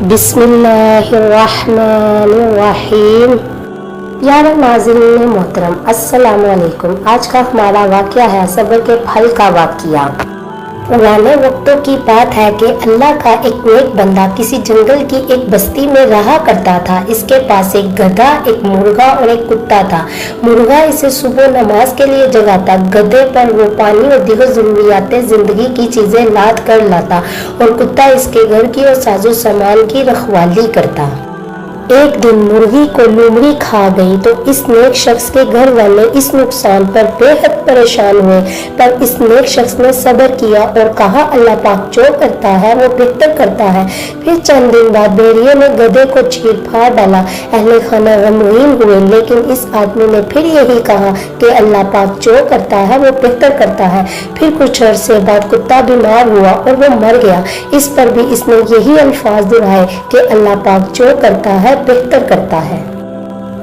بسم اللہ الرحمن الرحیم۔ پیارے ناظرین محترم، السلام علیکم۔ آج کا ہمارا واقعہ ہے صبر کے پھل کا واقعہ۔ پرانے وقتوں کی بات ہے کہ اللہ کا ایک نیک بندہ کسی جنگل کی ایک بستی میں رہا کرتا تھا۔ اس کے پاس ایک گدھا، ایک مرغا اور ایک کتا تھا۔ مرغا اسے صبح نماز کے لیے جگاتا، گدھے پر وہ پانی اور دیگر ضروریات زندگی کی چیزیں لاد کر لاتا اور کتا اس کے گھر کی اور ساز و سامان کی رکھوالی کرتا۔ ایک دن مرغی کو لومڑی کھا گئی تو اس نیک شخص کے گھر والے اس نقصان پر بے حد پریشان ہوئے، پر اس نیک شخص نے صبر کیا اور کہا اللہ پاک جو کرتا ہے وہ بہتر کرتا ہے۔ پھر چند دن بعد بھیڑیے نے گدھے کو چیر پھاڑ ڈالا۔ اہل خانہ غمگین ہوئے، لیکن اس آدمی نے پھر یہی کہا کہ اللہ پاک جو کرتا ہے وہ بہتر کرتا ہے۔ پھر کچھ عرصے بعد کتا بیمار ہوا اور وہ مر گیا۔ اس پر بھی اس نے یہی الفاظ دہرائے کہ اللہ پاک جو کرتا ہے بہتر کرتا ہے۔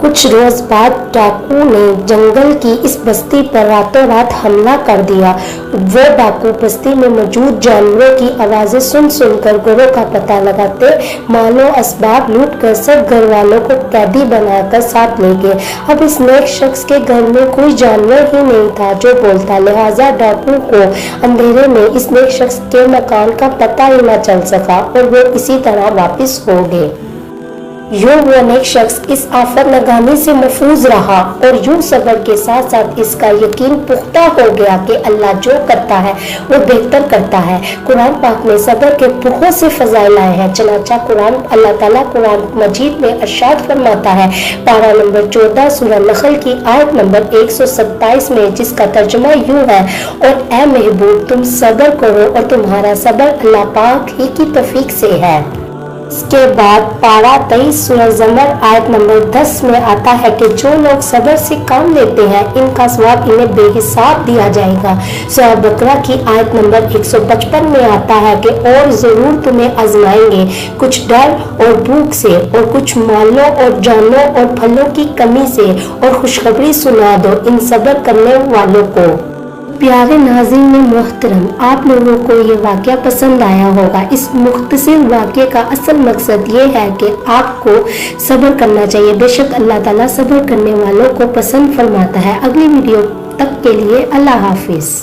کچھ روز بعد ڈاکو نے جنگل کی اس بستی پر راتوں رات حملہ کر دیا۔ وہ ڈاکو بستی میں موجود جانوروں کی آوازیں سن کر گھروں کا پتہ لگاتے، مال و اسباب لوٹ کر سب گھر والوں کو قیدی بنا کر ساتھ لے گئے۔ اب اس نیک شخص کے گھر میں کوئی جانور ہی نہیں تھا جو بولتا، لہٰذا ڈاکو کو اندھیرے میں اس نیک شخص کے مکان کا پتہ ہی نہ چل سکا اور وہ اسی طرح واپس ہو گئے۔ یوں وہ نیک شخص اس آفت نگامی سے محفوظ رہا اور یوں صبر کے ساتھ ساتھ اس کا یقین پختہ ہو گیا کہ اللہ جو کرتا ہے وہ بہتر کرتا ہے۔ قرآن پاک میں صبر کے بہت سے فضائل آئے ہیں، چنانچہ اللہ تعالیٰ قرآن مجید میں ارشاد فرماتا ہے، پارہ نمبر 14 سورہ نحل کی آیت نمبر 127 میں، جس کا ترجمہ یوں ہے، اور اے محبوب تم صبر کرو اور تمہارا صبر اللہ پاک ہی کی توفیق سے ہے۔ اس کے بعد پارہ 23 سورہ زمر آیت نمبر 10 میں آتا ہے کہ جو لوگ صبر سے کام لیتے ہیں ان کا ثواب انہیں بے حساب دیا جائے گا۔ سورہ بقرہ کی آیت نمبر 155 میں آتا ہے کہ اور ضرور تمہیں آزمائیں گے، کچھ ڈر اور بھوک سے اور کچھ مالوں اور جانوں اور پھلوں کی کمی سے، اور خوشخبری سنا دو ان صبر کرنے والوں کو۔ پیارے ناظرین محترم، آپ لوگوں کو یہ واقعہ پسند آیا ہوگا۔ اس مختصر واقعے کا اصل مقصد یہ ہے کہ آپ کو صبر کرنا چاہیے۔ بے شک اللہ تعالیٰ صبر کرنے والوں کو پسند فرماتا ہے۔ اگلی ویڈیو تک کے لیے اللہ حافظ۔